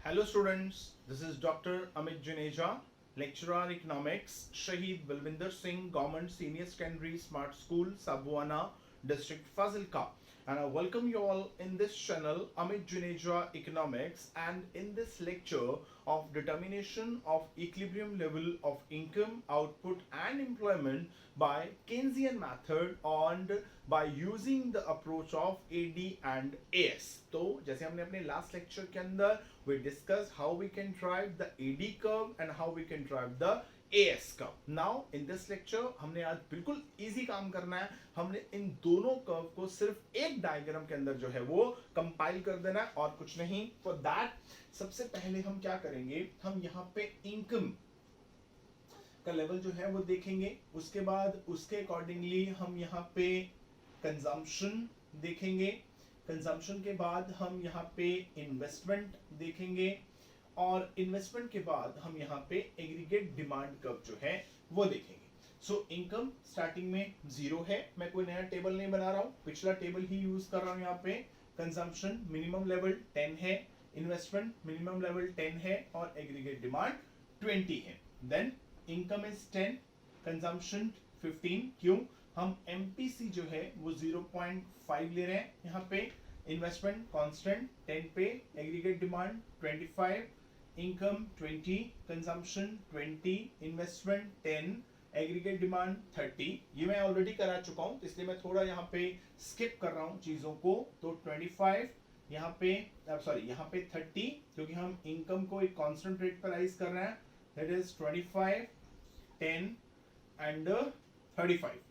Hello students, this is Dr. Amit Juneja, lecturer economics, Shahid Balwinder Singh, Government Senior Secondary Smart School, Sabuana, District Fazilka. And I welcome you all in this channel, Amit Juneja Economics, and in this lecture of determination of equilibrium level of income, output and employment by Keynesian method and by using the approach of AD and AS. तो जैसे हमने अपने last lecture के अंदर we discussed how we can drive the AD curve and how we can drive the AS curve. Now in this lecture हमने आज बिल्कुल easy काम करना है. हमने इन दोनों कर्व को सिर्फ एक डायग्राम के अंदर जो है वो कंपाइल कर देना है और कुछ नहीं. फॉर दैट सबसे पहले हम क्या करेंगे, हम यहाँ पे इनकम का लेवल जो है वो देखेंगे. उसके बाद उसके अकॉर्डिंगली हम यहाँ पे कंजम्पशन देखेंगे. कंजम्पशन के बाद हम यहाँ पे इन्वेस्टमेंट देखेंगे और इन्वेस्टमेंट के बाद हम यहाँ पे एग्रीगेट डिमांड कर्व जो है वो देखेंगे. सो इनकम स्टार्टिंग में 0 है. मैं कोई नया टेबल नहीं बना रहा हूँ, पिछला टेबल ही यूज कर रहा हूँ. यहाँ पे कंजम्पशन मिनिमम लेवल 10 है, इन्वेस्टमेंट मिनिमम लेवल 10 है और एग्रीगेट डिमांड 20 है. Then income is 10, consumption 15. क्यों? हम एमपीसी जो है वो 0.5 ले रहे हैं. यहाँ पे इन्वेस्टमेंट कांस्टेंट 10 पे, aggregate demand 25, income 20, consumption 20, investment 10, aggregate demand 30. ये मैं ऑलरेडी करा चुका हूँ इसलिए मैं थोड़ा यहाँ पे स्किप कर रहा हूँ चीजों को. तो 25 यहाँ पे, सॉरी यहाँ पे 30 क्योंकि हम इनकम को एक कांस्टेंट रेट पर राइज कर रहे हैं. That is 25, 10 and 35.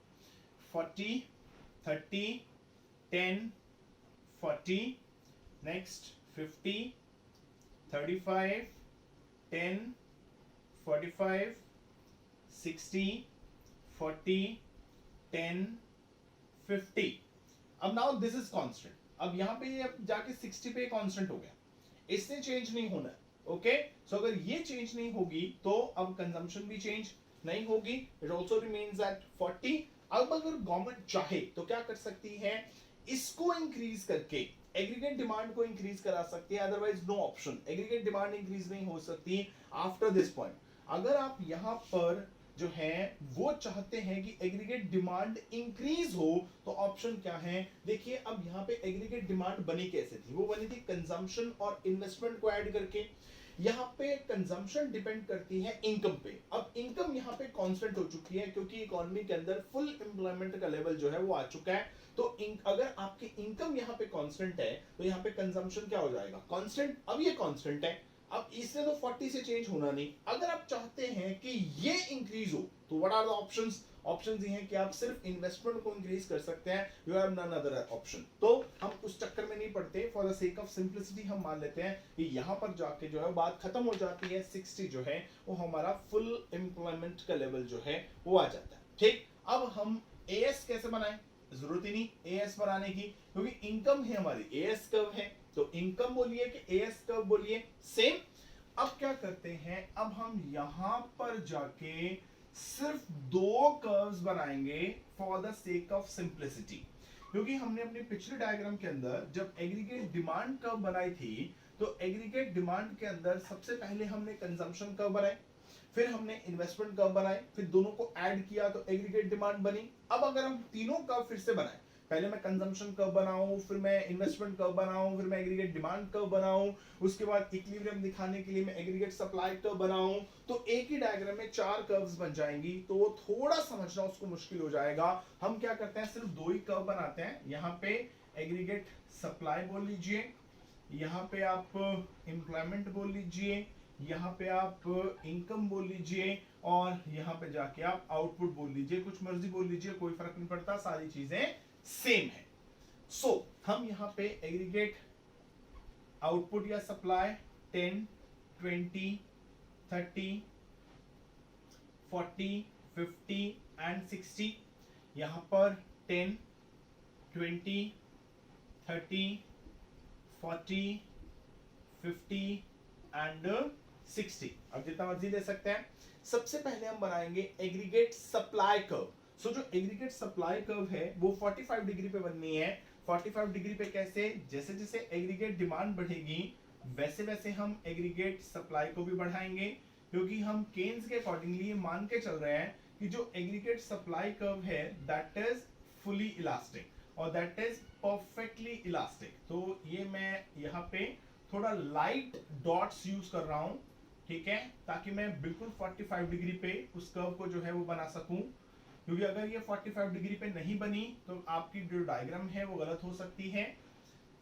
40, 30, 10, 40. Next 50, 35, 10, 45, 60, 40, 10, 50. अब नाउ दिस इज कांस्टेंट. अब यहाँ पे ये जाके 60 पे कांस्टेंट हो गया, इससे चेंज नहीं होना है. ओके, सो अगर ये चेंज नहीं होगी तो अब कंजम्पशन भी चेंज नहीं होगी. It also remains at 40. अब अगर गवर्नमेंट चाहे तो क्या कर सकती है, इसको इंक्रीज करके एग्रीगेट डिमांड को इंक्रीज करा सकती है. Otherwise no option, aggregate demand increase नहीं हो सकती आफ्टर दिस पॉइंट. अगर आप यहां पर जो है वो चाहते हैं कि एग्रीगेट डिमांड इंक्रीज हो तो ऑप्शन क्या है. देखिए अब यहाँ पे एग्रीगेट डिमांड बनी कैसे थी, वो बनी थी कंजम्पशन और इन्वेस्टमेंट को ऐड करके. यहाँ पे कंजम्पशन डिपेंड करती है इनकम पे. अब इनकम यहाँ पे कांस्टेंट हो चुकी है क्योंकि इकोनॉमी के अंदर फुल एम्प्लॉयमेंट का लेवल जो है वो आ चुका है. तो अगर आपकी इनकम यहाँ पे कांस्टेंट है तो यहाँ पे कंजम्पशन क्या हो जाएगा, कांस्टेंट. अब ये कांस्टेंट है, अब इससे तो 40 से चेंज होना नहीं. अगर आप चाहते हैं कि ये इंक्रीज हो तो what are the options. Options ये हैं कि आप सिर्फ इन्वेस्टमेंट को इंक्रीज कर सकते हैं. You have none other option. तो हम उस चक्कर में नहीं पड़ते. For the sake of simplicity हम मान लेते हैं कि यहाँ पर जाके जो है बात खत्म हो जाती है. 60 जो है वो हमारा फुल एम्प्लॉयमेंट का लेवल जो है वो आ जाता है. ठीक, अब हम एएस कैसे बनाएं, जरूरत ही नहीं एएस बनाने की क्योंकि इनकम है हमारी, एएस कर्व है. तो इनकम बोलिए कि एएस कर्व बोलिए, सेम. अब क्या करते हैं, अब हम यहां पर जाके सिर्फ 2 कर्व्स बनाएंगे for the sake of simplicity. क्योंकि हमने अपने पिछले डायग्राम के अंदर जब एग्रीगेट डिमांड कर्व बनाई थी तो एग्रीगेट डिमांड के अंदर सबसे पहले हमने कंजम्पशन कर्व बनाए, फिर हमने इन्वेस्टमेंट कर्व बनाए, फिर दोनों को ऐड किया तो एग्रीगेट डिमांड बनी. अब अगर हम तीनों कर्व फिर से बनाए, पहले मैं कंजम्पशन कर्व बनाऊं, फिर मैं इन्वेस्टमेंट कर्व बनाऊं, फिर मैं एग्रीगेट डिमांड कर्व बनाऊं, उसके बाद इक्विलिब्रियम दिखाने के लिए मैं एग्रीगेट सप्लाई कर्व बनाऊं, तो एक ही डायग्राम में 4 कर्व्स बन जाएंगी. तो वो थोड़ा समझना उसको मुश्किल हो जाएगा. हम क्या करते हैं, सिर्फ 2 ही कर्व बनाते हैं. यहाँ पे एग्रीगेट सप्लाई बोल लीजिए, यहाँ पे आप एम्प्लॉयमेंट बोल लीजिए, यहाँ पे आप इनकम बोल लीजिए और यहाँ पे जाके आप आउटपुट बोल लीजिए. कुछ मर्जी बोल लीजिए, कोई फर्क नहीं पड़ता, सारी चीजें सेम है. सो हम यहाँ पे एग्रीगेट आउटपुट या सप्लाई 10, 20, 30, 40, 50 एंड 60. यहाँ पर 10, 20, 30, 40, 50 एंड 60. अब जितना मर्जी ले सकते हैं. सबसे पहले हम बनाएंगे एग्रीगेट सप्लाई कर्व. सो जो एग्रीगेट सप्लाई कर्व है वो 45 डिग्री पे बननी है. 45 डिग्री पे कैसे, जैसे जैसे एग्रीगेट डिमांड बढ़ेगी वैसे वैसे हम एग्रीगेट सप्लाई को भी बढ़ाएंगे, क्योंकि हम केन्स के अकॉर्डिंगली मान के चल रहे हैं कि जो एग्रीगेट सप्लाई कर्व है दैट इज फुली इलास्टिक और दैट इज परफेक्टली इलास्टिक। तो ये मैं यहाँ पे थोड़ा लाइट डॉट्स यूज कर रहा हूं, ठीक है, ताकि मैं बिल्कुल 45 डिग्री पे उस कर्व को जो है वो बना सकूं, क्योंकि अगर ये 45 डिग्री पे नहीं बनी तो आपकी जो डायग्राम है वो गलत हो सकती है।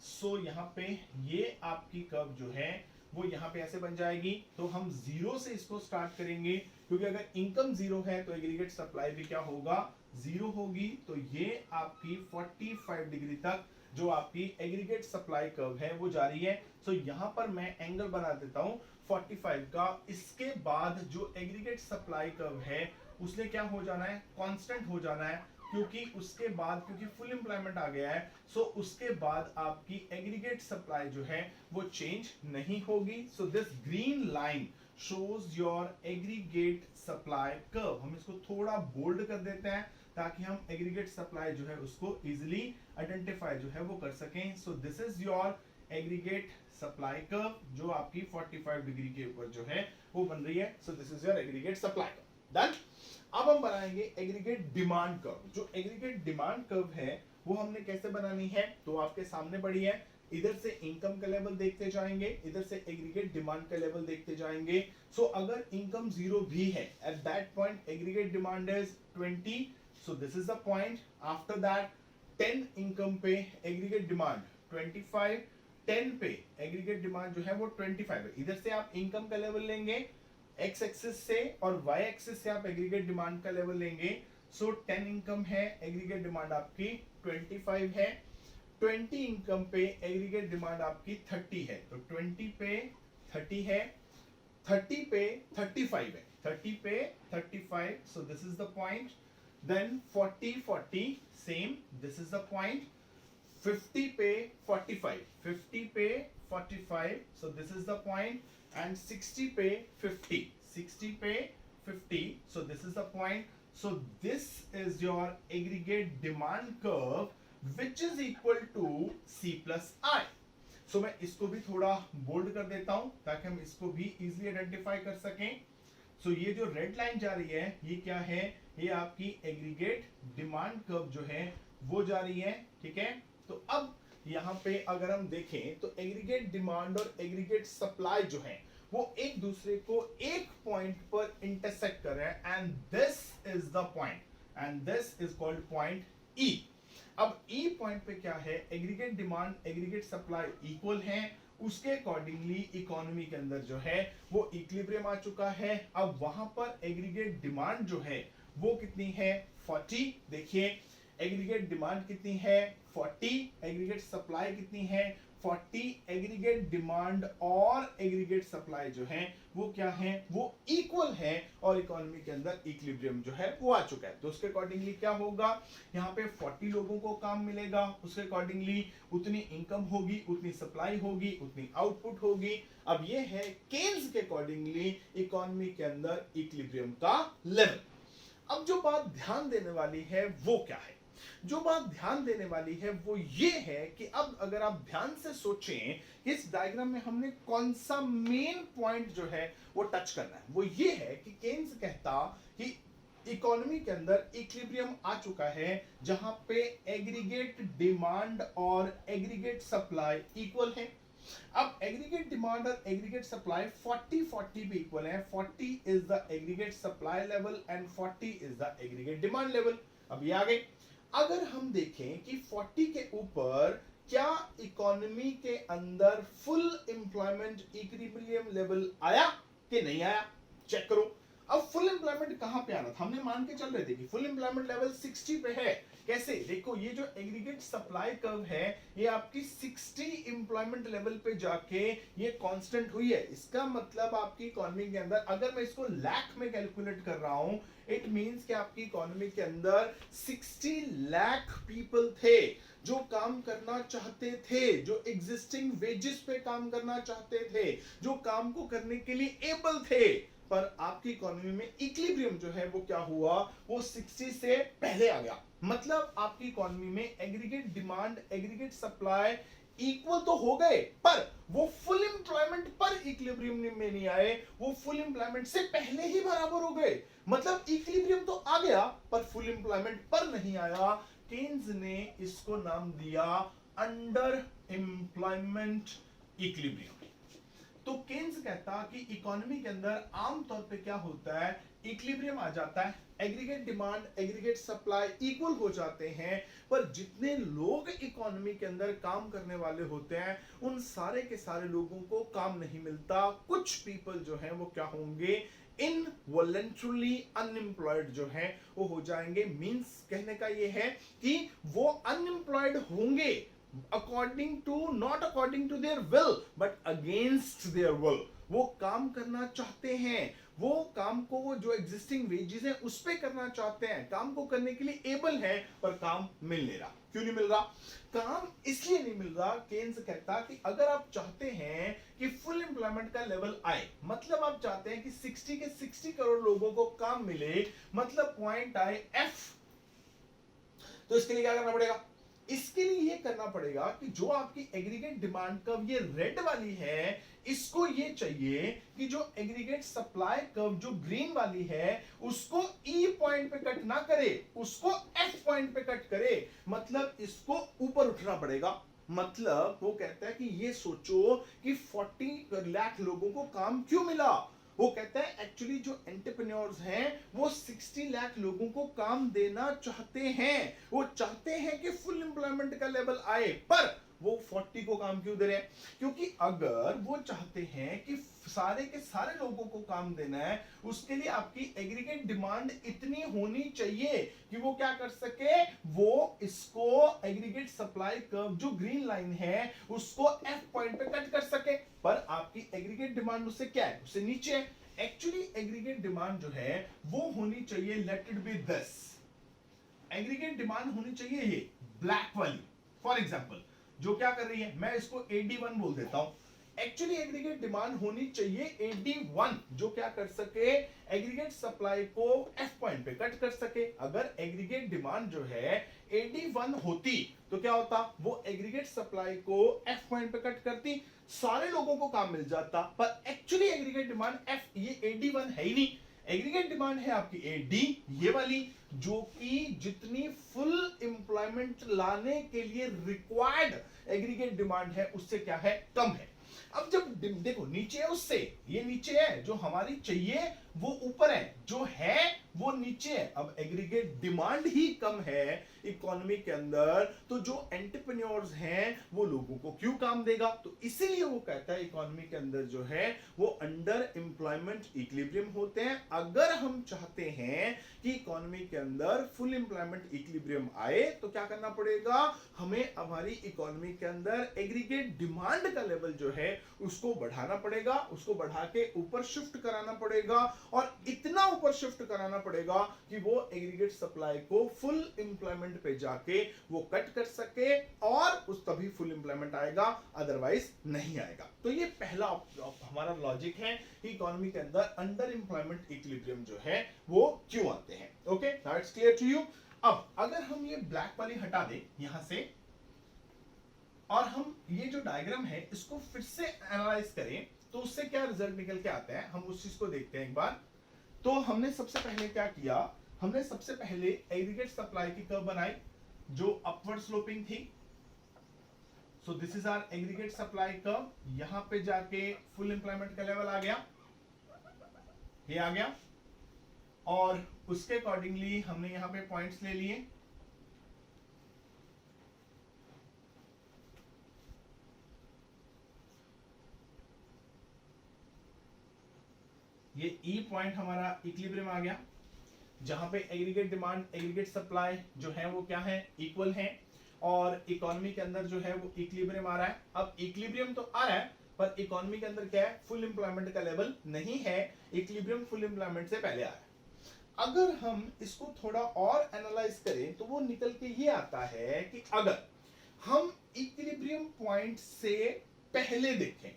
सो यहाँ पे ये आपकी कर्व जो है वो यहाँ पे ऐसे बन जाएगी। तो हम जीरो से इसको स्टार्ट करेंगे, क्योंकि अगर इनकम जीरो है तो एग्रीगेट सप्लाई भी क्या होगा, जीरो होगी। तो ये आपकी 45 डिग्री तक जो आपकी एग्रीगेट सप्लाई कर्व है वो जारी है। सो यहाँ पर मैं एंगल बना देता हूँ 45 का। इसके बाद जो एग्रीगेट सप्लाई कर्व है उसने क्या हो जाना है, कांस्टेंट हो जाना है, क्योंकि उसके बाद क्योंकि फुल एम्प्लॉयमेंट आ गया है। सो उसके बाद आपकी एग्रीगेट सप्लाई जो है वो चेंज नहीं होगी। So this green line shows your aggregate supply curve. हम इसको थोड़ा बोल्ड कर देते हैं ताकि हम एग्रीगेट सप्लाई जो है उसको इजिली आइडेंटिफाई जो है वो कर सकें। सो this is your aggregate supply curve जो आपकी 45 डिग्री के ऊपर जो है वो बन रही है। सो this is your aggregate supply curve. Done. अब हम बनाएंगे एग्रीगेट डिमांड कर्व। जो एग्रीगेट डिमांड कर्व है वो हमने कैसे बनानी है, तो आपके सामने पड़ी है। इधर से इनकम का लेवल देखते जाएंगे, इधर से एग्रीगेट डिमांड का लेवल देखते जाएंगे। सो अगर इनकम जीरो भी है at that point aggregate demand is 20। So this is the point. After that 10 income पे एग्रीगेट डिमांड 25, 10 पे एग्रीगेट डिमांड जो है वो 25 है। इधर से आप इनकम का लेवल लेंगे एक्स एक्सिस से और वाई एक्सिस से आप एग्रीगेट डिमांड का लेवल लेंगे। सो 10 इनकम है, एग्रीगेट डिमांड आपकी 25 है। 20 इनकम पे एग्रीगेट डिमांड आपकी 30 है, तो 20 पे 30 है, 30 पे 35 है, 30 पे 35। So this is the point. Then 40 40 same, this is the point. 50 पे 45, 50 पे 45, so this is the point. And 60 पे 50, 60 पे 50, so this is the point. So this is your aggregate demand curve which is equal to C plus I. So मैं इसको भी थोड़ा bold कर देता हूं ताकि हम इसको भी इजीली आइडेंटिफाई कर सकें। सो ये जो रेड लाइन जा रही है ये क्या है, ये आपकी एग्रीगेट डिमांड कर्व जो है वो जा रही है, ठीक है। तो अब यहाँ पे अगर हम देखें तो एग्रीगेट डिमांड और एग्रीगेट सप्लाई जो है वो एक दूसरे को एक पॉइंट पर इंटरसेक्ट कर रहे हैं and this is the point and this is called point ई। अब ई पॉइंट पे क्या है, aggregate demand aggregate supply equal है, उसके अकॉर्डिंगली इकोनॉमी के अंदर जो है वो इक्विलिब्रियम आ चुका है। अब वहां पर एग्रीगेट डिमांड जो है वो कितनी है, 40। देखिए एग्रीगेट डिमांड कितनी है, 40। एग्रीगेट सप्लाई कितनी है, 40। एग्रीगेट डिमांड और एग्रीगेट सप्लाई जो है वो क्या है, वो इक्वल है और इकोनॉमी के अंदर इक्विलिब्रियम जो है वो आ चुका है। तो उसके अकॉर्डिंगली क्या होगा, यहाँ पे 40 लोगों को काम मिलेगा, उसके अकॉर्डिंगली उतनी इनकम होगी, उतनी सप्लाई होगी, उतनी आउटपुट होगी। अब ये है केन्स के अकॉर्डिंगली इकोनॉमी के अंदर इक्विलिब्रियम का लेवल। अब जो बात ध्यान देने वाली है वो क्या है, जो बात ध्यान देने वाली है वो ये है कि अब अगर आप ध्यान से सोचें इस डायग्राम में हमने कौन सा मेन पॉइंट जो है वो टच करना है, वो ये है कि केन्स कहता कि इकोनॉमी के अंदर इक्विलिब्रियम आ चुका है जहां पे एग्रीगेट डिमांड और एग्रीगेट सप्लाई इक्वल है। अब एग्रीगेट डिमांड और एग्रीगेट सप्लाई 40-40 भी इक्वल है। 40 is the aggregate supply level and 40 is the aggregate demand level. अब ये आ गए। अगर हम देखें कि 40 के ऊपर क्या इकोनॉमी के अंदर फुल एम्प्लॉयमेंट इक्विलिब्रियम लेवल आया कि नहीं आया, चेक करो। अब फुल एम्प्लॉयमेंट कहां पे आना था, हमने मान के चल रहे थे कि फुल एम्प्लॉयमेंट लेवल 60 पे है। कैसे, देखो ये जो एग्रीगेट सप्लाई कर्व है ये आपकी 60 एम्प्लॉयमेंट लेवल पे जाके ये कांस्टेंट हुई है। इसका मतलब आपकी इकोनॉमी के अंदर अगर मैं इसको लाख में कैलकुलेट कर रहा हूं, इट मींस कि आपकी इकोनॉमी के अंदर 60 लाख पीपल थे जो काम करना चाहते थे, जो एग्जिस्टिंग वेजेस पे काम करना चाहते थे, जो काम को करने के लिए एबल थे। पर आपकी इकोनॉमी में इक्विलिब्रियम जो है वो क्या हुआ, वो 60 से पहले आ गया। मतलब आपकी इकोनॉमी में aggregate demand aggregate supply equal तो हो गए, पर वो फुल एम्प्लॉयमेंट पर इक्विलिब्रियम में नहीं आए, वो फुल एम्प्लॉयमेंट से पहले ही बराबर हो गए। मतलब इक्विलिब्रियम तो आ गया पर फुल एम्प्लॉयमेंट पर नहीं आया। केन्स ने इसको नाम दिया अंडर एम्प्लॉयमेंट इक्विलिब्रियम। तो केन्स कहता कि इकोनॉमी के अंदर आमतौर पे क्या होता है, इक्विलिब्रियम आ जाता है, aggregate demand aggregate supply equal हो जाते हैं, पर जितने लोग इकोनॉमी के अंदर काम करने वाले होते हैं उन सारे के सारे लोगों को काम नहीं मिलता। कुछ पीपल जो हैं वो क्या होंगे, इनवॉलंटरली अनएम्प्लॉयड जो है वो हो जाएंगे। मींस कहने का ये है कि वो अनएम्प्लॉयड होंगे according to, not according to their will but against their will. वो काम करना चाहते हैं, वो काम को, वो जो एग्जिस्टिंग वेजेस हैं उस पे करना चाहते हैं, काम को करने के लिए एबल है, पर काम मिल नहीं रहा। क्यों नहीं मिल रहा? काम इसलिए नहीं मिल रहा, केन्स कहता कि अगर आप चाहते हैं कि फुल एम्प्लॉयमेंट का लेवल आए, मतलब आप चाहते हैं कि 60 के 60 करोड़ लोगों को काम मिले, मतलब पॉइंट आए एफ, तो इसके लिए क्या करना पड़ेगा? इसके लिए ये करना पड़ेगा कि जो आपकी एग्रीगेट डिमांड कर्व ये रेड वाली है, इसको ये चाहिए कि जो एग्रीगेट सप्लाई कर्व जो ग्रीन वाली है उसको ई पॉइंट पे कट ना करे, उसको एफ पॉइंट पे कट करे। मतलब इसको ऊपर उठना पड़ेगा। मतलब वो कहता है कि ये सोचो कि 40 लाख लोगों को काम क्यों मिला। वो कहता है एक्चुअली जो एंटरप्रेन्योर्स हैं वो 60 लाख लोगों को काम देना चाहते हैं, वो चाहते हैं कि फुल एम्प्लॉयमेंट का लेवल आए, पर वो 40 को काम क्यों दे रहे हैं? क्योंकि अगर वो चाहते हैं कि सारे के सारे लोगों को काम देना है, उसके लिए आपकी एग्रीगेट डिमांड इतनी होनी चाहिए कि वो क्या कर सके, वो इसको एग्रीगेट सप्लाई कर्व जो ग्रीन लाइन है उसको एफ पॉइंट पे कट कर सके। पर आपकी एग्रीगेट डिमांड उससे क्या है, उससे नीचे है। एक्चुअली एग्रीगेट डिमांड जो है वो होनी चाहिए, let it be this, aggregate demand होनी चाहिए ये ब्लैक वाली। फॉर एग्जांपल जो क्या कर रही है, मैं इसको AD1 बोल देता हूं। एक्चुअली एग्रीगेट डिमांड होनी चाहिए AD1, जो क्या कर सके, एग्रीगेट सप्लाई को F पॉइंट पे कट कर सके। अगर एग्रीगेट डिमांड जो है AD1 होती तो क्या होता, वो एग्रीगेट सप्लाई को F पॉइंट पे कट करती, सारे लोगों को काम मिल जाता। पर एक्चुअली एग्रीगेट डिमांड F, ये AD1 है ही नहीं। एग्रीगेट डिमांड है आपकी AD, ये वाली, जो कि जितनी फुल एम्प्लॉयमेंट लाने के लिए रिक्वायर्ड एग्रीगेट डिमांड है उससे क्या है, कम है। अब जब देखो नीचे है उससे, ये नीचे है, जो हमारी चाहिए वो ऊपर है, जो है वो नीचे है। अब एग्रीगेट डिमांड ही कम है इकोनॉमी के अंदर, तो जो एंटरप्रेन्योर्स हैं वो लोगों को क्यों काम देगा? तो इसीलिए वो कहता है इकोनॉमी के अंदर जो है वो अंडर एम्प्लॉयमेंट इक्विलिब्रियम होते हैं। अगर हम चाहते हैं कि इकोनॉमी के अंदर फुल एम्प्लॉयमेंट इक्विलिब्रियम आए तो क्या करना पड़ेगा, हमें हमारी इकोनॉमी के अंदर एग्रीगेट डिमांड का लेवल जो है उसको बढ़ाना पड़ेगा, उसको बढ़ा के ऊपर शिफ्ट कराना पड़ेगा, और इतना ऊपर शिफ्ट कराना पड़ेगा कि वो एग्रीगेट सप्लाई को फुल एम्प्लॉयमेंट पे जाके वो कट कर सके, और उस तभी फुल एम्प्लॉयमेंट आएगा, अदरवाइज नहीं आएगा। तो ये पहला हमारा लॉजिक है कि इकोनॉमी के अंदर अंडर एम्प्लॉयमेंट इक्विलिब्रियम जो है वो क्यों आते हैं। Okay, now it's clear to you. अब अगर हम ये ब्लैक वाली हटा दें यहां से, और हम ये जो डायग्राम है इसको फिर से एनालाइज करें, तो उससे क्या रिजल्ट निकल के आता है, हम उस चीज को देखते हैं एक बार। तो हमने सबसे पहले क्या किया, हमने सबसे पहले एग्रीगेट सप्लाई की कर्व बनाई जो अपवर्ड स्लोपिंग थी। So this is our aggregate supply curve, यहां पे जाके फुल एम्प्लॉयमेंट का लेवल आ गया, ये आ गया, और उसके अकॉर्डिंगली हमने यहां पे पॉइंट्स ले लिए। ये ई पॉइंट हमारा इक्विलिब्रियम आ गया, जहां पे एग्रीगेट डिमांड एग्रीगेट सप्लाई जो है वो क्या है, इक्वल है, और इकोनॉमी के अंदर जो है वो इक्विलिब्रियम आ रहा है। अब इक्विलिब्रियम तो आ रहा है, पर इकोनॉमी के अंदर क्या है, फुल एम्प्लॉयमेंट का लेवल नहीं है, इक्विलिब्रियम फुल एम्प्लॉयमेंट से पहले आ रहा है। अगर हम इसको थोड़ा और एनालाइज करें तो वो निकल के ये आता है कि अगर हम इक्विलिब्रियम पॉइंट से पहले देखें,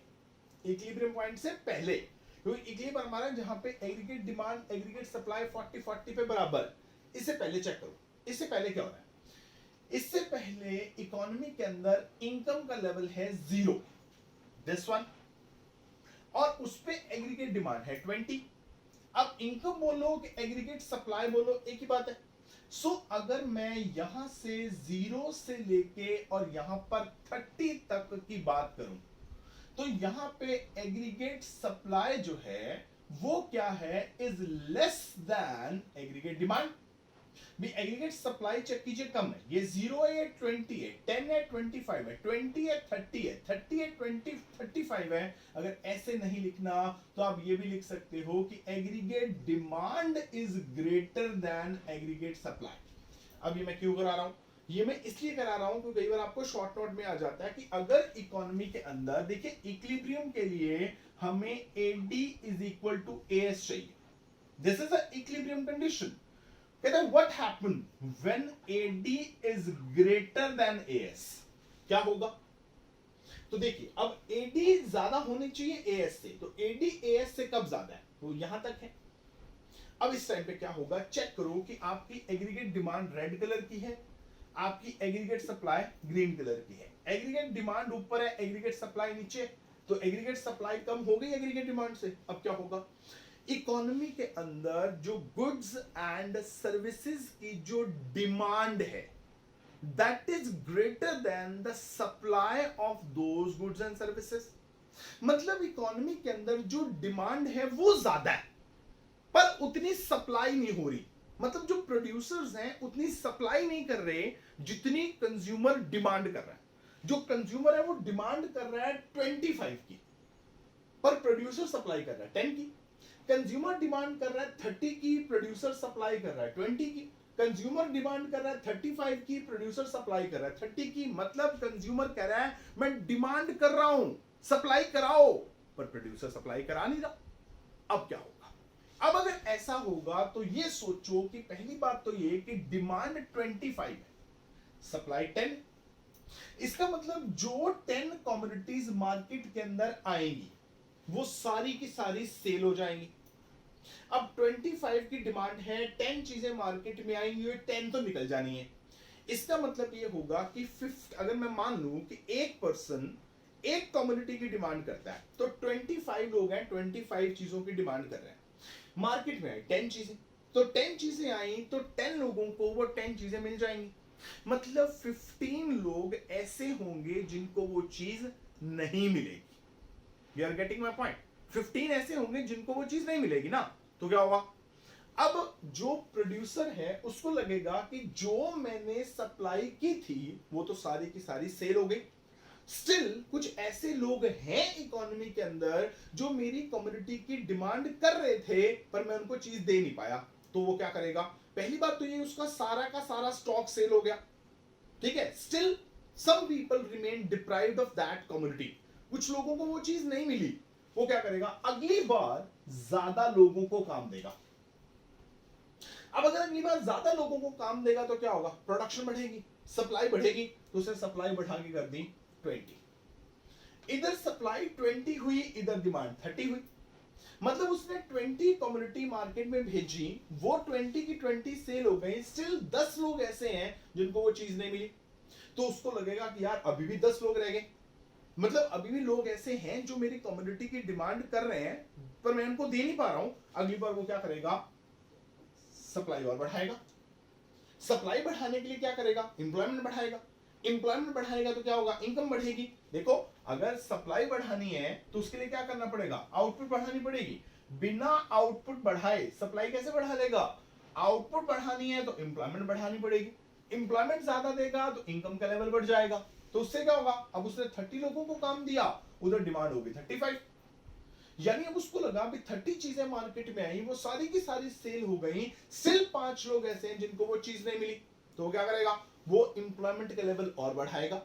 इक्विलिब्रियम पॉइंट से पहले, क्योंकि इक्विलिब्रियम हमारा जहां पे एग्रीगेट डिमांड एग्रीगेट सप्लाई 40-40 पे बराबर, इससे पहले चेक करो, इससे पहले क्या हो रहा है। इससे पहले इकोनॉमी के अंदर इनकम का लेवल है 0, दिस वन, और उस पे एग्रीगेट डिमांड है 20। अब इनकम बोलो कि एग्रीगेट सप्लाई बोलो, एक ही बात है। सो अगर मैं यहां से 0 से लेके और यहां पर 30 तक की बात करूं, तो यहां पे एग्रीगेट सप्लाई जो है वो क्या है, is less than aggregate demand. भी एग्रीगेट सप्लाई चेक कीजिए कम है, ये 0 है, ये 20 है, 10 है, 25 है, 20 है, 30 है, 30 है, 20, 35 है। अगर ऐसे नहीं लिखना तो आप ये भी लिख सकते हो कि aggregate demand is greater than aggregate supply. अब ये मैं क्यों करा रहा हूं, ये मैं इसलिए करा रहा हूं क्योंकि कई बार आपको शॉर्ट नोट में आ जाता है कि अगर इकोनॉमी के अंदर देखिए इक्विलिब्रियम के लिए हमें AD is equal to AS चाहिए, this is a equilibrium condition. कहते हैं what happen when AD is greater than AS, क्या होगा। तो देखिए अब AD ज्यादा होनी चाहिए AS से, तो AD AS से कब ज्यादा है, तो यहां तक है। अब इस टाइम पे क्या होगा, चेक करो कि आपकी एग्रीगेट डिमांड रेड कलर की है, आपकी एग्रीगेट सप्लाई ग्रीन कलर की है। एग्रीगेट डिमांड ऊपर है, एग्रीगेट सप्लाई नीचे, तो एग्रीगेट सप्लाई कम हो गई एग्रीगेट डिमांड से। अब क्या होगा, इकोनॉमी के अंदर जो गुड्स एंड सर्विसेज की जो डिमांड है that is greater then the supply of those goods and services. मतलब इकोनॉमी के अंदर जो डिमांड है वो ज्यादा है पर उतनी सप्लाई नहीं हो रही। मतलब जो प्रोड्यूसर्स हैं उतनी सप्लाई नहीं कर रहे जितनी कंज्यूमर डिमांड कर रहा है। जो कंज्यूमर है वो डिमांड कर रहा है 25 की, पर प्रोड्यूसर सप्लाई कर रहा है 10 की। कंज्यूमर डिमांड कर रहा है 30 की, प्रोड्यूसर सप्लाई कर रहा है 20 की। कंज्यूमर डिमांड कर रहा है 35 की, प्रोड्यूसर सप्लाई कर रहा है 30 की। मतलब कंज्यूमर कह रहा है मैं डिमांड कर रहा हूं, सप्लाई कराओ, पर प्रोड्यूसर सप्लाई करा नहीं रहा। अब क्या होगा, अब अगर ऐसा होगा तो ये सोचो कि पहली बात तो ये कि डिमांड 25 है, सप्लाई 10। इसका मतलब जो 10 कमोडिटीज मार्केट के अंदर आएंगी वो सारी की सारी सेल हो जाएंगी। अब 25 की डिमांड है, 10 चीजें मार्केट में आएंगी, 10 तो निकल जानी है। इसका मतलब ये होगा कि 50, अगर मैं मान लूं कि एक पर्सन एक कमोडिटी की डिमांड करता है तो 25 लोग हैं, 25 चीजों की डिमांड कर रहे हैं। मार्केट में आई 10 चीजें, तो 10 चीजें आई तो 10 लोगों को वो 10 चीजें मिल जाएंगी। मतलब 15 लोग ऐसे होंगे जिनको वो चीज नहीं मिलेगी। You are getting my point, 15 ऐसे होंगे जिनको वो चीज नहीं मिलेगी ना, तो क्या होगा, अब जो प्रोड्यूसर है उसको लगेगा कि जो मैंने सप्लाई की थी वो तो सारी की सारी सेल हो गई। स्टिल कुछ ऐसे लोग हैं इकोनॉमी के अंदर जो मेरी कम्युनिटी की डिमांड कर रहे थे पर मैं उनको चीज दे नहीं पाया, तो वो क्या करेगा, पहली बात तो ये उसका सारा का सारा स्टॉक सेल हो गया, ठीक है। Still some people remain deprived of that community, कुछ लोगों को वो चीज नहीं मिली, वो क्या करेगा, अगली बार ज्यादा लोगों को काम देगा। अब अगर अगली बार ज्यादा लोगों को काम देगा तो क्या होगा, प्रोडक्शन बढ़ेगी, सप्लाई बढ़ेगी, तो उसने सप्लाई बढ़ा के कर दी 20। इधर सप्लाई 20 हुई, इधर डिमांड 30 हुई। मतलब उसने 20 कम्युनिटी मार्केट में भेजी, वो 20 की 20 सेल हो गई। स्टिल 10 लोग ऐसे हैं जिनको वो चीज नहीं मिली, तो उसको लगेगा कि यार अभी भी 10 लोग रह गए। मतलब अभी भी लोग ऐसे हैं जो मेरी कम्युनिटी की डिमांड कर रहे हैं पर मैं उनको दे नहीं पा रहा हूं। अगली बार वो क्या करेगा, सप्लाई और बढ़ाएगा। सप्लाई बढ़ाने के लिए क्या करेगा, एम्प्लॉयमेंट बढ़ाएगा। एम्प्लॉयमेंट बढ़ाएगा तो क्या होगा, इनकम बढ़ेगी। देखो अगर सप्लाई बढ़ानी है तो उसके लिए क्या करना पड़ेगा, आउटपुट बढ़ानी पड़ेगी। बिना आउटपुट बढ़ाए सप्लाई कैसे बढ़ा लेगा, आउटपुट बढ़ानी है तो एम्प्लॉयमेंट बढ़ानी पड़ेगी। एम्प्लॉयमेंट ज्यादा देगा तो इनकम का लेवल बढ़ जाएगा, तो उससे क्या होगा, अब उसने 30 लोगों को काम दिया, उधर डिमांड होगी 35। यानी अब उसको लगा भी 30 चीजें मार्केट में आई, वो सारी की सारी सेल हो गई। सिर्फ 5 लोग ऐसे हैं जिनको वो चीज नहीं मिली, तो वो क्या करेगा, वो एम्प्लॉयमेंट का लेवल और बढ़ाएगा।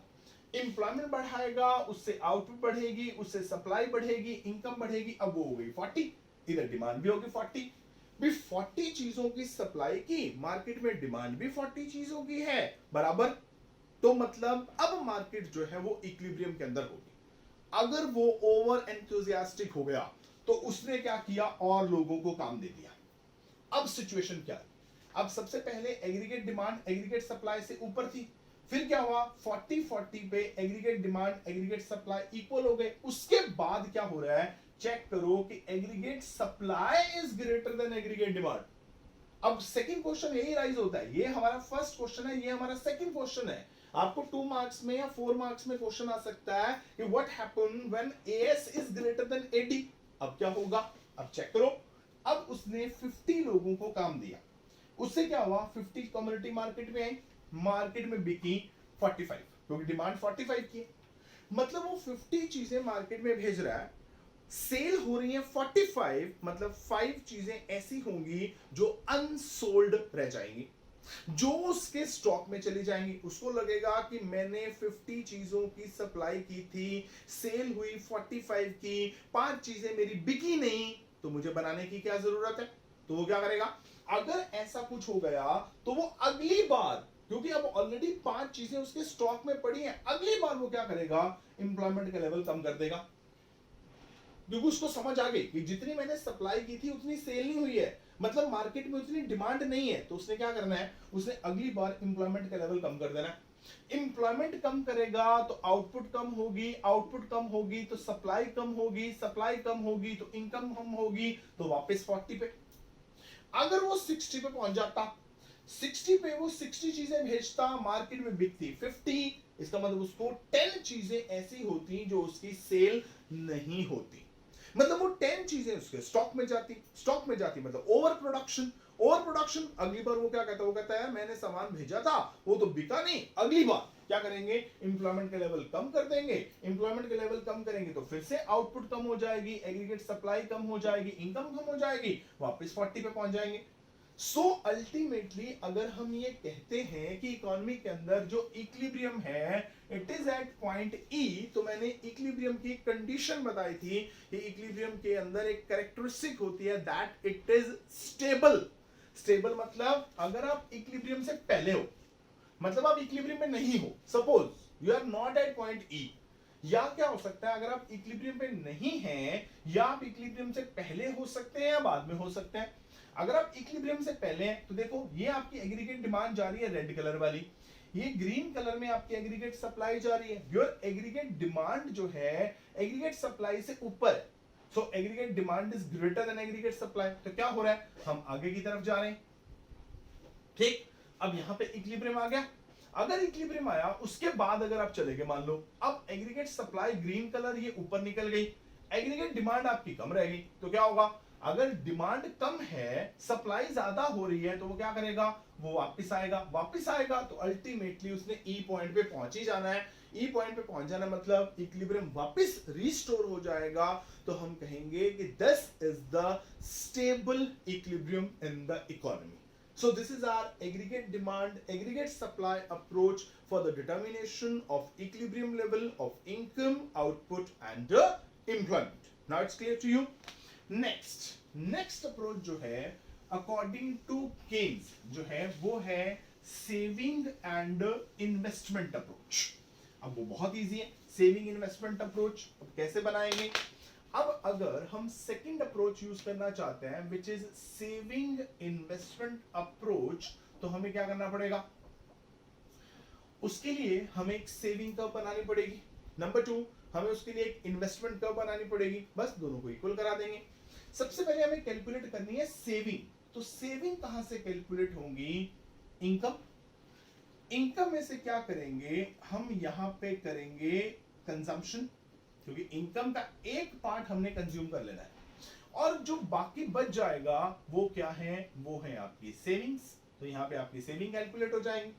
एम्प्लॉयमेंट बढ़ाएगा, उससे आउटपुट बढ़ेगी, उससे सप्लाई बढ़ेगी, इनकम बढ़ेगी। अब वो हो गई 40, इधर डिमांड भी होगी 40। भी 40 चीजों की सप्लाई की, मार्केट में डिमांड भी 40 चीजों की है बराबर। तो मतलब अब मार्केट जो है वो इक्विलिब्रियम के अंदर होगी। अगर वो ओवर एंथुसियास्टिक हो गया तो उसने क्या किया, और लोगों को काम दे दिया। अब सिचुएशन क्या है, अब सबसे पहले एग्रीगेट डिमांड एग्रीगेट सप्लाई से ऊपर थी, फिर क्या हुआ, 40-40 पे aggregate demand aggregate supply equal हो गए। उसके बाद क्या हो रहा है, चेक करो कि aggregate supply is greater than aggregate demand. अब सेकंड क्वेश्चन यही राइज होता है, ये हमारा फर्स्ट क्वेश्चन है, ये हमारा सेकंड क्वेश्चन है। आपको 2 मार्क्स में या 4 मार्क्स में क्वेश्चन आ सकता है कि what happen when AS is greater than AD. अब क्या होगा, अब चेक करो। अब उसने 50 लोगों को काम दिया, उससे क्या हुआ, 50 कम्युनिटी मार्केट में आई, मार्केट में बिकी 45, क्योंकि डिमांड 45 की है। मतलब वो 50 चीजें मार्केट में भेज रहा है, सेल हो रही है 45, मतलब 5 चीजें ऐसी होंगी जो अनसोल्ड रह जाएंगी, जो उसके स्टॉक में चली जाएंगी। उसको लगेगा कि मैंने 50 चीजों की सप्लाई की थी, सेल हुई 45 की, 5 चीजें मेरी बिकी नहीं, तो मुझे बनाने की क्या जरूरत है। तो वो क्या करेगा, अगर ऐसा कुछ हो गया तो वो अगली बार, क्योंकि अब ऑलरेडी 5 चीजें उसके स्टॉक में पड़ी हैं, अगली बार वो क्या करेगा, इंप्लॉयमेंट का लेवल कम कर देगा, क्योंकि उसको समझ आ गई कि जितनी मैंने सप्लाई की थी उतनी सेल नहीं हुई है, मतलब मार्केट में उतनी डिमांड नहीं है। तो उसने क्या करना है, उसने अगली बार इंप्लॉयमेंट का लेवल कम कर देना है। इंप्लॉयमेंट कम करेगा तो आउटपुट कम होगी, आउटपुट कम होगी तो सप्लाई कम होगी, सप्लाई कम होगी तो इनकम कम होगी, तो वापस 40 पे। अगर वो 60 पे पहुंच जाता, 60 पे वो 60 चीजें भेजता, मार्केट में बिकती 50, इसका मतलब उसको 10 चीजें ऐसी होती जो उसकी सेल नहीं होती, मतलब वो 10 चीजें उसके स्टॉक में जाती, स्टॉक में जाती मतलब ओवर प्रोडक्शन। ओवर प्रोडक्शन, अगली बार वो क्या कहता है, वो कहता है मैंने सामान भेजा था वो तो बिका नहीं, अगली बार क्या करेंगे, इंप्लॉयमेंट का लेवल कम कर देंगे। इंप्लॉयमेंट का लेवल कम करेंगे तो फिर से आउटपुट कम हो जाएगी, एग्रीगेट सप्लाई कम हो जाएगी, इनकम कम हो जाएगी, वापस 40 पे पहुंच जाएंगे। सो अल्टीमेटली अगर हम ये कहते हैं कि इकोनॉमी के अंदर जो इक्विलिब्रियम है it is at point E, तो मैंने इक्विलिब्रियम की कंडीशन बताई थी कि इक्विलिब्रियम के अंदर एक कैरेक्टरिस्टिक होती है that it is stable. Stable मतलब अगर आप इक्विलिब्रियम से पहले हो, मतलब आप इक्विलिब्रियम में नहीं हो, suppose you are not at point E, या क्या हो सकता है, अगर आप इक्विलिब्रियम पे नहीं हैं, या आप इक्विलिब्रियम से पहले हो सकते हैं या बाद में हो सकते हैं। अगर आप इक्विलिब्रियम से पहले हैं तो देखो ये आपकी एग्रीगेट डिमांड जा रही है रेड कलर वाली, ये ग्रीन कलर में आपकी एग्रीगेट सप्लाई जा रही है। योर एग्रीगेट डिमांड जो है एग्रीगेट सप्लाई से ऊपर है, so aggregate demand is greater than aggregate supply. तो क्या हो रहा है, हम आगे की तरफ जा रहे हैं, ठीक। अब यहां पे इक्विलिब्रियम आ गया, अगर इक्विलिब्रियम आया उसके बाद अगर आप चले गए, मान लो अब एग्रीगेट सप्लाई ग्रीन कलर ये ऊपर निकल गई, एग्रीगेट डिमांड आपकी कम रहेगी, तो क्या होगा, अगर डिमांड कम है सप्लाई ज्यादा हो रही है तो वो क्या करेगा, वो वापस आएगा, वापस आएगा तो अल्टीमेटली उसने ई पॉइंट पे पहुंच ही जाना है। ई पॉइंट पे पहुंच जाना मतलब इक्विलिब्रियम वापस रिस्टोर हो जाएगा, तो हम कहेंगे कि this is the stable equilibrium in the economy. So this is our aggregate demand, aggregate supply approach for the determination of equilibrium level of income, output and employment. Now it's clear to you. Next approach जो है according to Keynes जो है वो है saving and investment approach. अब वो बहुत easy है, saving investment approach। अब कैसे बनाएंगे, अब अगर हम सेकंड अप्रोच यूज करना चाहते हैं which is saving investment approach, तो हमें क्या करना पड़ेगा, उसके लिए हमें एक सेविंग कर्व बनानी पड़ेगी, नंबर 2 हमें उसके लिए एक इन्वेस्टमेंट कर्व बनानी पड़ेगी, बस दोनों को इक्वल करा देंगे। सबसे पहले हमें कैलकुलेट करनी है सेविंग, तो सेविंग कहां से कैलकुलेट होंगी, इनकम। इनकम में से क्या करेंगे, हम यहां पे करेंगे कंजम्पशन, क्योंकि इनकम का एक पार्ट हमने कंज्यूम कर लेना है, और जो बाकी बच जाएगा वो क्या है, वो है आपकी सेविंग्स, तो यहां पे आपकी सेविंग कैलकुलेट हो जाएंगी।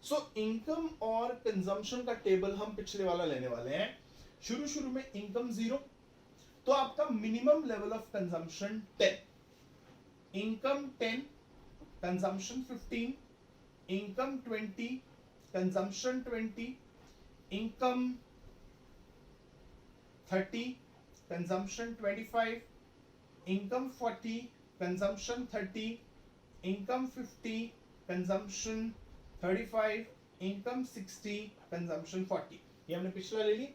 सो इनकम और कंजम्पशन का टेबल हम पिछले वाला लेने वाले हैं। शुरू में इनकम 0, तो आपका minimum level of consumption 10, income 10, consumption 15, income 20, consumption 20, income 30, consumption 25, income 40, consumption 30, income 50, consumption 35, income 60, consumption 40। ये हमने पिछला ले ली।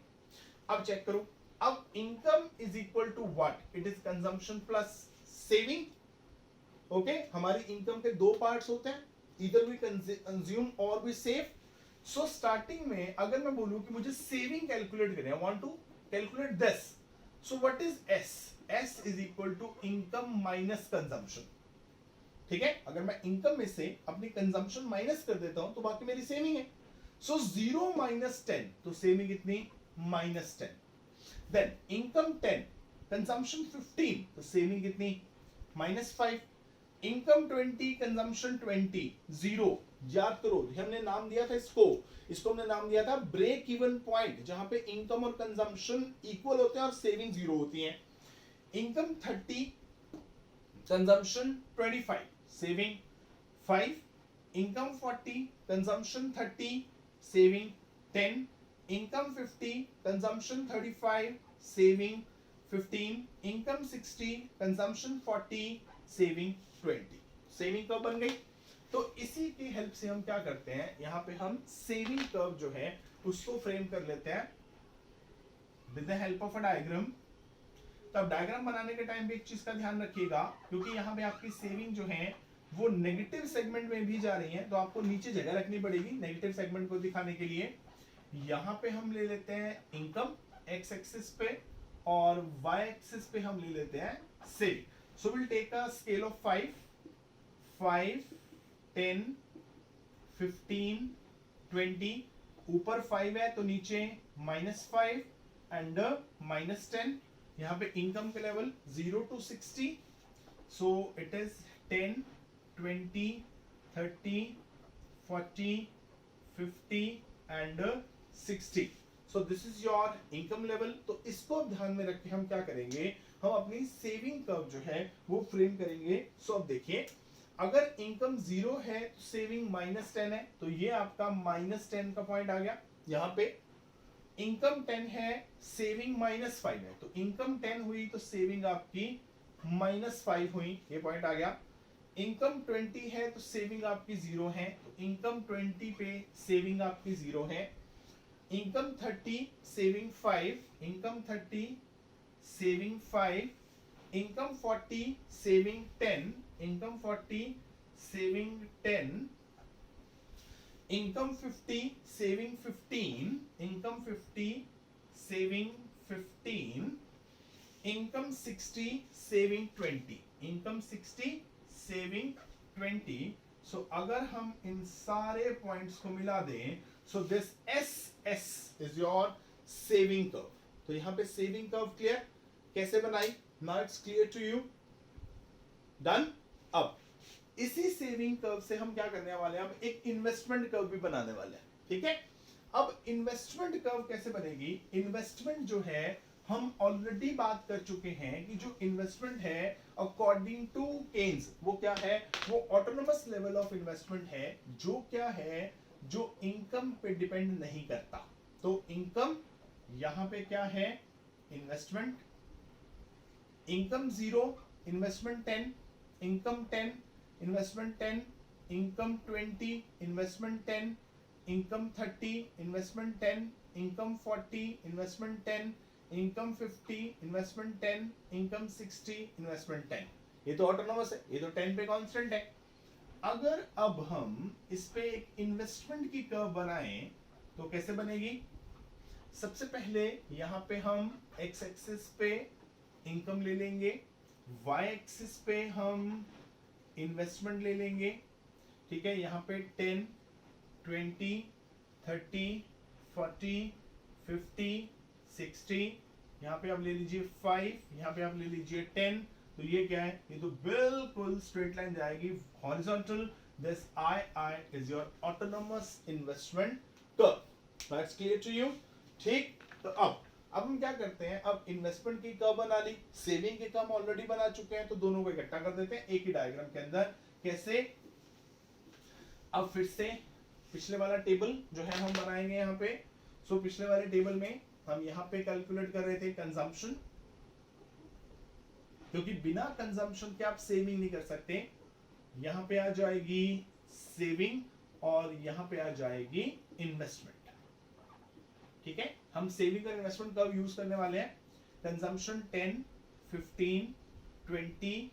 अब चेक करो, अब income is equal to what? It is consumption plus saving। Okay, हमारी इनकम के दो पार्ट्स होते हैं, either we consume or we save। So starting में अगर मैं बोलूं कि मुझे सेविंग कैलकुलेट करें, I want to calculate this, so what is S? S is equal to income minus consumption. ठीक है, अगर मैं इनकम में से अपनी कंजम्पशन माइनस कर देता हूं तो बाकी मेरी सेविंग है। सो 0 माइनस 10, तो सेविंग कितनी? माइनस 10। देन इनकम 10, कंजम्पशन 15, तो सेविंग कितनी? माइनस 5। Income 20, consumption 20, 0। याद करो हमने नाम दिया था इसको हमने नाम दिया था ब्रेक इवन पॉइंट, जहां पे इनकम और कंजम्पशन इक्वल होते हैं और सेविंग 0 होती है। Income 30, consumption 25, saving 5, income 40, consumption 30, saving 10, income 50, consumption 35, saving 15, income 60, consumption 40, saving 20। Saving curve बन गई। तो इसी की हेल्प से हम क्या करते हैं, यहां पे हम सेविंग कर्व जो है उसको फ्रेम कर लेते हैं with the help of a diagram. तब डायग्राम बनाने के टाइम पे एक चीज का ध्यान रखिएगा, क्योंकि यहाँ पे आपकी सेविंग जो है वो नेगेटिव सेगमेंट में भी जा रही है, तो आपको नीचे जगह रखनी पड़ेगी नेगेटिव सेगमेंट को दिखाने के लिए। यहाँ पे हम ले लेते हैं इनकम एक्स एक्सिस पे, और वाई एक्सिस पे हम ले लेते हैं saving. So will take a scale of 5, 10, 15, 20। ऊपर 5 है तो नीचे -5 एंड -10। यहाँ पे इनकम के level 0 to 60, so it is 10, 20, 30, 40, 50 and 60। So this is your income level. तो इसको ध्यान में रख के हम क्या करेंगे, हम अपनी सेविंग कर्व जो है वो फ्रेम करेंगे। सो अब देखिए, अगर इनकम 0 है तो सेविंग -10 है, तो ये आपका -10 का पॉइंट आ गया। यहाँ पे इनकम 10 है, सेविंग -5 है, तो इनकम 10 हुई तो सेविंग आपकी -5 हुई, ये पॉइंट आ गया। इनकम 20 है तो सेविंग आपकी 0 है, तो इनकम 20 पे सेविंग आपकी 0 है। Income 30, saving 5, income 30, saving 5, income 40, saving 10, income 40, saving 10, income 50, saving 15, income 50, saving 15, income 60, saving 20, income 60, saving 20। So अगर हम इन सारे पॉइंट्स को मिला दें, so this S S is your saving curve. तो यहां पे सेविंग कर्व क्लियर कैसे बनाई, now it's clear to you, done. अब इसी सेविंग कर्व से हम क्या करने वाले हैं, अब एक इन्वेस्टमेंट कर्व भी बनाने वाले हैं। ठीक है, अब इन्वेस्टमेंट कर्व कैसे बनेगी, इन्वेस्टमेंट जो है हम ऑलरेडी बात कर चुके हैं कि जो इन्वेस्टमेंट है अकॉर्डिंग टू केन्स वो क्या है, वो ऑटोनोमस लेवल ऑफ इन्वेस्टमेंट है, जो क्या है, जो इनकम पे डिपेंड नहीं करता। तो इनकम यहां पे क्या है, investment, income 0, investment 10, income 10, investment 10, income 20, investment 10, income 30, investment 10, income 40, investment 10, income 50, investment 10, income 60, investment 10। ये तो ऑटोनोमस है, ये तो 10 पे कांस्टेंट है। अगर अब हम इस पे एक इन्वेस्टमेंट की कर्व बनाएं तो कैसे बनेगी, सबसे पहले यहां पे हम एक्स एक्सिस पे इनकम ले लेंगे, वाई एक्सिस पे हम इन्वेस्टमेंट ले लेंगे। ठीक है, यहाँ पे 10, 20, 30, 40, 50, 60, यहाँ पे आप ले लीजिए 5, यहाँ पे आप ले लीजिए 10। तो ये क्या है, ये तो बिल्कुल स्ट्रेट लाइन जाएगी horizontal. This I is your autonomous investment curve. That's clear to you. ठीक, तो अब हम क्या करते हैं, अब इन्वेस्टमेंट की कर्व बना ली, सेविंग की कर्व ऑलरेडी बना चुके हैं, तो दोनों को इकट्ठा कर देते हैं एक ही डायग्राम के अंदर। कैसे, अब फिर से पिछले वाला टेबल जो है हम बनाएंगे यहाँ पे। सो पिछले वाले टेबल में हम यहाँ पे कैलकुलेट कर रहे थे कंजम्पशन, क्योंकि बिना कंजम्पशन के आप सेविंग नहीं कर सकते। यहाँ पे आ जाएगी सेविंग और यहाँ पे आ जाएगी इन्वेस्टमेंट। ठीक है, हम सेविंग और इन्वेस्टमेंट कर्व यूज करने वाले हैं। कंजम्पशन 10, 15, 20,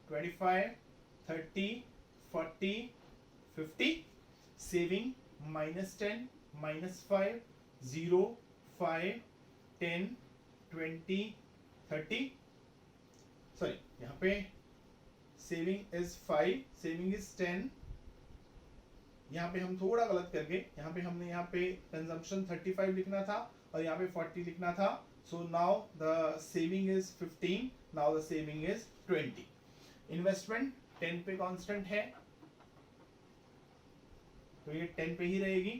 25, 30, 40, 50, सेविंग -10, -5, 0, 5, 10, 20, 30, सॉरी यहाँ पे सेविंग इज 5, सेविंग इज 10, यहाँ पे हम थोड़ा गलत कर गए, यहाँ पे हमने यहाँ पे कंजम्पशन 35 लिखना था और यहाँ पे 40 लिखना था. So now the saving is 15, now the saving is 20. Investment 10 पे कांस्टेंट है तो ये 10 पे ही रहेगी.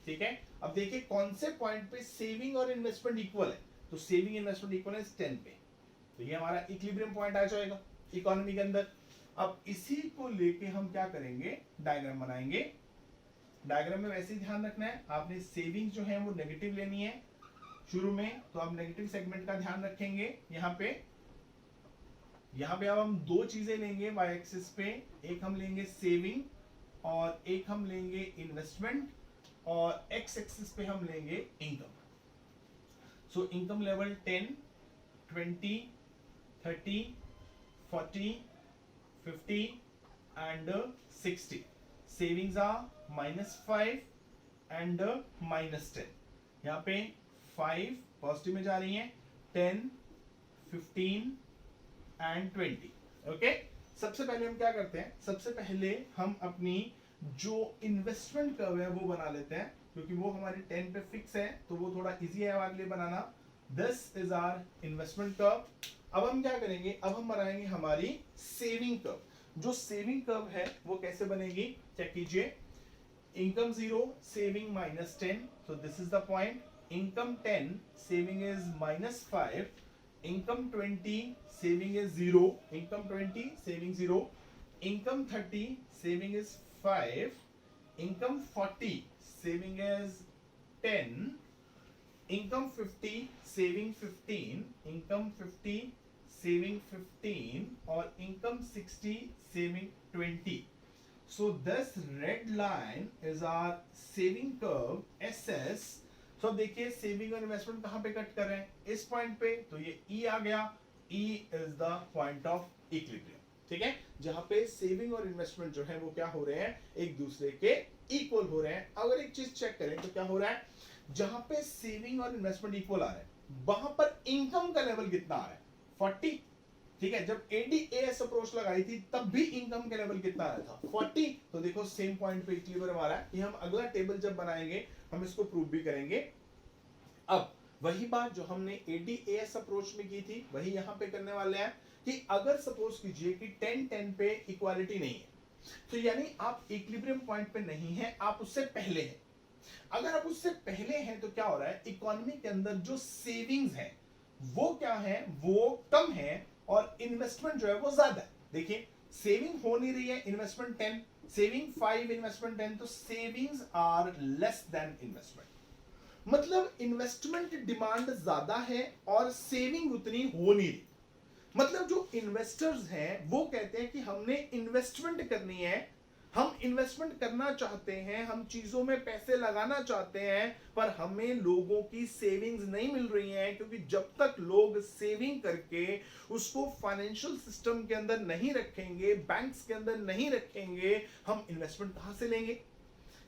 ठीक है, अब देखिए कौन से पॉइंट पे सेविंग और इन्वेस्टमेंट इक्वल है. तो सेविंग इन्वेस्टमेंट इक्वल है 10 पे, तो ये हमारा इक्विलिब्रियम पॉइंट आ जाएगा इकोनॉमी के अंदर. अब इसी को लेके हम क्या करेंगे, डायग्राम बनाएंगे. डायग्राम में वैसे ही ध्यान रखना है, आपने सेविंग जो है वो नेगेटिव लेनी है शुरू में, तो आप नेगेटिव सेगमेंट का ध्यान रखेंगे. यहाँ पे अब हम दो चीजें लेंगे वाई एक्सिस पे, एक हम लेंगे सेविंग और एक हम लेंगे इन्वेस्टमेंट, और एक्स एक्सिस पे हम लेंगे income. So income level 10, 20, 30, 40, 50 and 60. Savings are -5 and -10. यहाँ पे 5 पॉजिटिव में जा रही हैं, 10, 15 एंड 20. ओके, सबसे पहले हम क्या करते हैं, सबसे पहले हम अपनी जो इन्वेस्टमेंट कर्व है वो बना लेते हैं, क्योंकि वो हमारी 10 पे फिक्स है तो वो थोड़ा इजी है हमारे लिए बनाना. This is our investment curve. अब हम क्या करेंगे, अब हम बनाएंगे हमारी सेविंग कर्व. जो सेविंग कर्व है वो कैसे बनेगी, चेक कीजिए. Income 0, saving -10, so this is the point. Income 10, saving is -5. Income 20, saving is 0. Income 20, saving 0. Income 30, saving is 5. Income 40, saving is 10. Income 50, saving 15. Income 50, saving 15. और income 60, saving 20. So this red line is our saving curve SS. So देखिए saving और investment कहाँ पे cut कर रहे हैं, इस point पे, तो ये E आ गया. E is the point of equilibrium. ठीक है, जहाँ पे सेविंग और इन्वेस्टमेंट जो है वो क्या हो रहे हैं, एक दूसरे के इक्वल हो रहे हैं. अगर एक चीज चेक करें तो क्या हो रहा है, जहाँ पे सेविंग और इन्वेस्टमेंट इक्वल आ रहे हैं वहां पर इनकम का लेवल कितना आ रहा है, 40. ठीक है, जब ADAS अप्रोच लगाई थी तब भी इनकम का लेवल कितना आया था, 40. तो देखो सेम पॉइंट पे इक्विलिब्रियम आ रहा है. ये हम अगला टेबल जब बनाएंगे हम इसको प्रूव भी करेंगे. अब वही बात जो हमने ADAS अप्रोच में की थी वही यहाँ पे करने वाले हैं, कि अगर सपोज कीजिए कि 10-10 पे इक्वालिटी नहीं है, तो यानी आप इक्विलिब्रियम पॉइंट पे नहीं है, आप उससे पहले हैं. अगर आप उससे पहले हैं तो क्या हो रहा है, इकोनॉमी के अंदर जो सेविंग्स है वो क्या है, वो कम है और इन्वेस्टमेंट जो है वो ज्यादा है. देखिए सेविंग हो नहीं रही है, इन्वेस्टमेंट 10, सेविंग 5, इन्वेस्टमेंट 10, तो savings are less than investment. मतलब इन्वेस्टमेंट डिमांड ज्यादा है और सेविंग उतनी हो नहीं रही. मतलब जो इन्वेस्टर्स हैं वो कहते हैं कि हमने इन्वेस्टमेंट करनी है, हम इन्वेस्टमेंट करना चाहते हैं, हम चीजों में पैसे लगाना चाहते हैं, पर हमें लोगों की सेविंग्स नहीं मिल रही हैं, क्योंकि जब तक लोग सेविंग करके उसको फाइनेंशियल सिस्टम के अंदर नहीं रखेंगे, बैंक्स के अंदर नहीं रखेंगे, हम इन्वेस्टमेंट कहां से लेंगे,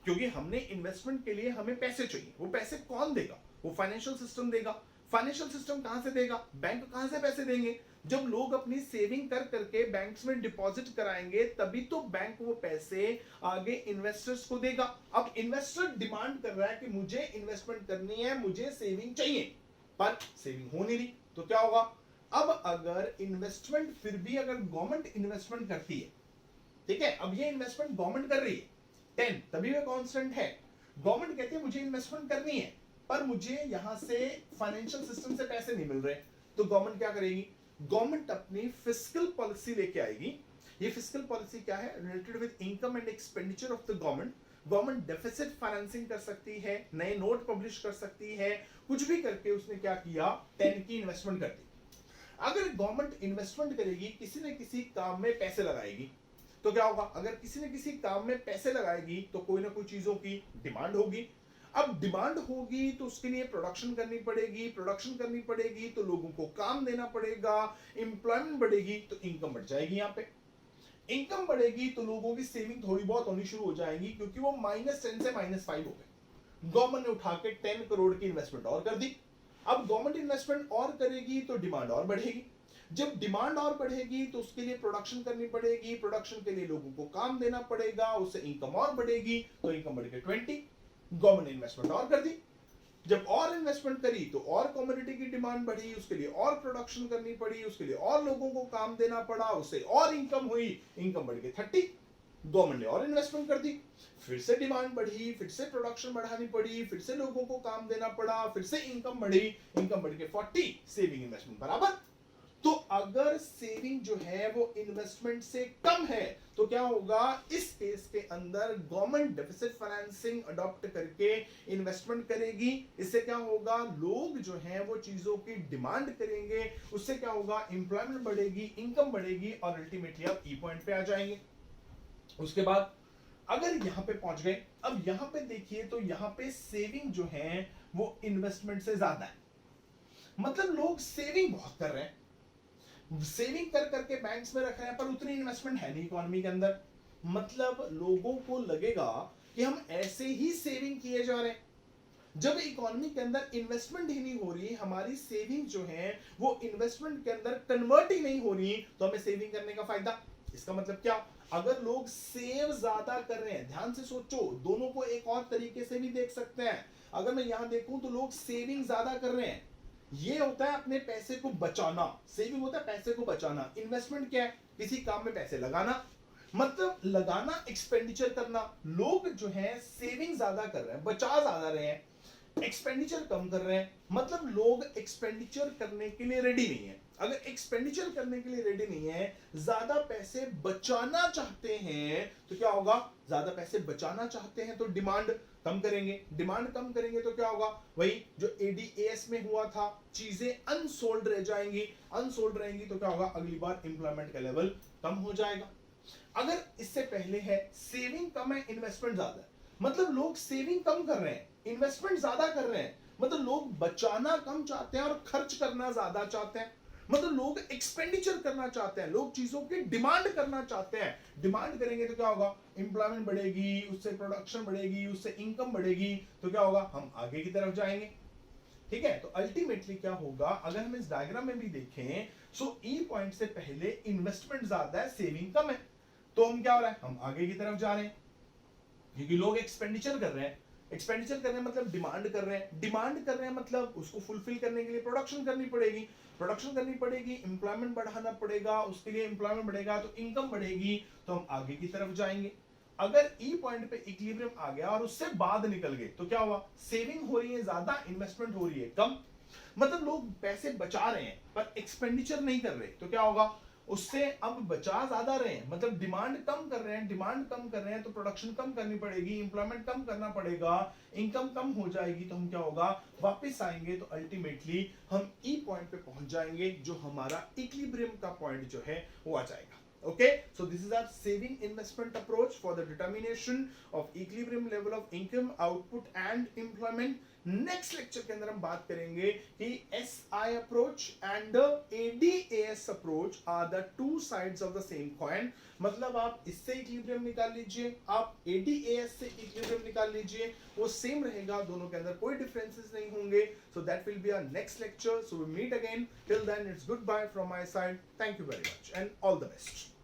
क्योंकि हमने इन्वेस्टमेंट के लिए हमें पैसे चाहिए. वो पैसे कौन देगा, वो फाइनेंशियल सिस्टम देगा. फाइनेंशियल सिस्टम कहां से देगा, बैंक कहां से पैसे देंगे. जब लोग अपनी सेविंग कर करके बैंक्स में डिपॉजिट कराएंगे तभी तो बैंक वो पैसे आगे इन्वेस्टर्स को देगा. अब इन्वेस्टर डिमांड कर रहा है कि मुझे इन्वेस्टमेंट करनी है, मुझे सेविंग चाहिए, पर सेविंग हो नहीं रही, तो क्या होगा. अब अगर इन्वेस्टमेंट फिर भी अगर गवर्नमेंट इन्वेस्टमेंट करती है, ठीक है, अब ये इन्वेस्टमेंट गवर्नमेंट कर रही है 10, तभी वह कांस्टेंट है. गवर्नमेंट कहती है मुझे इन्वेस्टमेंट करनी है पर मुझे यहां से फाइनेंशियल सिस्टम से पैसे नहीं मिल रहे, तो गवर्नमेंट क्या करेगी, गवर्नमेंट अपनी फिस्कल पॉलिसी लेके आएगी. ये फिस्कल पॉलिसी क्या है, related with income and expenditure of the government. Government deficit financing कर सकती है, नए नोट पब्लिश कर सकती है, कुछ भी करके उसने क्या किया, 10 की इन्वेस्टमेंट कर दी. अगर गवर्नमेंट इन्वेस्टमेंट करेगी, किसी न किसी काम में पैसे लगाएगी, तो क्या होगा, अगर किसी न किसी काम में पैसे लगाएगी तो कोई ना कोई चीजों की डिमांड होगी. अब डिमांड होगी तो उसके लिए प्रोडक्शन करनी पड़ेगी, प्रोडक्शन करनी पड़ेगी तो लोगों को काम देना पड़ेगा, एम्प्लॉयमेंट बढ़ेगी तो इनकम बढ़ जाएगी. यहाँ पे इनकम बढ़ेगी तो लोगों की सेविंग थोड़ी बहुत होनी शुरू हो जाएंगी, क्योंकि वो -10 से -5 हो गए। गवर्नमेंट ने उठा के 10 करोड़ की इन्वेस्टमेंट और कर दी। अब गवर्नमेंट इन्वेस्टमेंट और करेगी तो डिमांड और बढ़ेगी। जब डिमांड और बढ़ेगी तो उसके लिए प्रोडक्शन करनी पड़ेगी, प्रोडक्शन के लिए लोगों को काम देना पड़ेगा, उससे इनकम और बढ़ेगी, तो इनकम बढ़ के 20। गवर्नमेंट ने इन्वेस्टमेंट और कर दी। जब और इन्वेस्टमेंट करी तो और कमोडिटी की डिमांड बढ़ी, उसके लिए और प्रोडक्शन करनी पड़ी, उसके लिए और लोगों को काम देना पड़ा, उससे और इनकम हुई, इनकम बढ़ के 30। गवर्नमेंट ने और इन्वेस्टमेंट कर दी, फिर से डिमांड बढ़ी, फिर से प्रोडक्शन बढ़ानी पड़ी, फिर से लोगों को काम देना पड़ा, फिर से इनकम बढ़ी, इनकम बढ़ के 40। सेविंग इन्वेस्टमेंट बराबर। तो अगर सेविंग जो है वो इन्वेस्टमेंट से कम है तो क्या होगा, इस केस के अंदर गवर्नमेंट डेफिसिट फाइनेंसिंग अडॉप्ट करके इन्वेस्टमेंट करेगी। इससे क्या होगा, लोग जो हैं वो चीजों की डिमांड करेंगे, उससे क्या होगा, एम्प्लॉयमेंट बढ़ेगी, इनकम बढ़ेगी, और अल्टीमेटली आप ई पॉइंट पे आ जाएंगे। उसके बाद अगर यहां पे पहुंच गए, अब यहां पे देखिए तो यहां पे सेविंग जो है वो इन्वेस्टमेंट से ज्यादा है। मतलब लोग सेविंग बहुत कर रहे हैं, सेविंग कर करके बैंक्स में रख रहे हैं, पर उतनी इन्वेस्टमेंट है नहीं इकोनॉमी के अंदर। मतलब लोगों को लगेगा कि हम ऐसे ही सेविंग किए जा रहे हैं। जब इकोनॉमी के अंदर इन्वेस्टमेंट ही नहीं हो रही, हमारी सेविंग जो है वो इन्वेस्टमेंट के अंदर कन्वर्ट ही नहीं हो रही, तो हमें सेविंग करने का फायदा। इसका मतलब क्या, अगर लोग सेव ज्यादा कर रहे हैं, ध्यान से सोचो, दोनों को एक और तरीके से भी देख सकते हैं। अगर मैं यहां देखूं तो लोग सेविंग ज्यादा कर रहे हैं, ये होता है अपने पैसे को बचाना। सेविंग होता है पैसे को बचाना। इन्वेस्टमेंट क्या है, किसी काम में पैसे लगाना, मतलब लगाना, एक्सपेंडिचर करना। लोग जो है सेविंग ज्यादा कर रहे हैं, बचा ज्यादा रहे हैं, एक्सपेंडिचर कम कर रहे हैं। मतलब लोग एक्सपेंडिचर करने के लिए रेडी नहीं है। अगर एक्सपेंडिचर करने के लिए रेडी नहीं है, ज्यादा पैसे बचाना चाहते हैं, तो क्या होगा, ज्यादा पैसे बचाना चाहते हैं तो डिमांड कम करेंगे। डिमांड कम करेंगे तो क्या होगा, वही जो एडीएस में हुआ था, चीजें अनसोल्ड रह जाएंगी। अनसोल्ड रहेंगी तो क्या होगा, अगली बार इंप्लॉयमेंट का लेवल कम हो जाएगा। अगर इससे पहले है सेविंग कम है, इन्वेस्टमेंट ज्यादा है, मतलब लोग सेविंग कम कर रहे हैं, इन्वेस्टमेंट ज्यादा कर रहे हैं। मतलब लोग बचाना कम चाहते हैं और खर्च करना ज्यादा चाहते हैं। मतलब लोग एक्सपेंडिचर करना चाहते हैं, लोग चीजों की डिमांड करना चाहते हैं। डिमांड करेंगे तो क्या होगा, एम्प्लॉयमेंट बढ़ेगी, उससे प्रोडक्शन बढ़ेगी, उससे इनकम बढ़ेगी, तो क्या होगा, हम आगे की तरफ जाएंगे। ठीक है, तो अल्टीमेटली क्या होगा, अगर हम इस डायग्राम में भी देखें, सो ई पॉइंट से पहले इन्वेस्टमेंट ज्यादा है, सेविंग कम है, तो हम क्या हो रहा है, हम आगे की तरफ जा रहे हैं, क्योंकि लोग एक्सपेंडिचर कर रहे हैं। एक्सपेंडिचर कर रहे हैं मतलब डिमांड कर रहे हैं, डिमांड कर रहे हैं मतलब उसको फुलफिल करने के लिए प्रोडक्शन करनी पड़ेगी, प्रोडक्शन करनी पड़ेगी, एम्प्लॉयमेंट बढ़ाना पड़ेगा, उसके लिए एम्प्लॉयमेंट बढ़ेगा तो इनकम बढ़ेगी, तो हम आगे की तरफ जाएंगे। अगर ई पॉइंट पे इक्विलिब्रियम आ गया और उससे बाद निकल गए तो क्या हुआ, सेविंग हो रही है ज्यादा, इन्वेस्टमेंट हो रही है कम। मतलब लोग पैसे बचा रहे हैं पर एक्सपेंडिचर नहीं कर रहे, तो क्या होगा, उससे अब बचा ज्यादा रहे हैं, मतलब डिमांड कम कर रहे हैं, डिमांड कम कर रहे हैं तो प्रोडक्शन कम करनी पड़ेगी, इंप्लॉयमेंट कम करना पड़ेगा, इनकम कम हो जाएगी, तो हम क्या होगा, वापस आएंगे, तो अल्टीमेटली हम ई पॉइंट पे पहुंच जाएंगे, जो हमारा इक्विलिब्रियम का पॉइंट जो है वो आ जाएगा। Okay, so this is our saving investment approach for the determination of equilibrium level of income, output and employment. Next lecture के अंदर हम बात करेंगे कि SI approach and ADAS approach are the two sides of the same coin. मतलब आप इससे equilibrium निकाल लीजिए, आप ADAS से इक्विलिब्रियम निकाल लीजिए, वो सेम रहेगा, दोनों के अंदर कोई डिफरेंसेस नहीं होंगे। So that will be our next lecture, so we meet again, till then it's good bye from my side, thank you very much and all the best.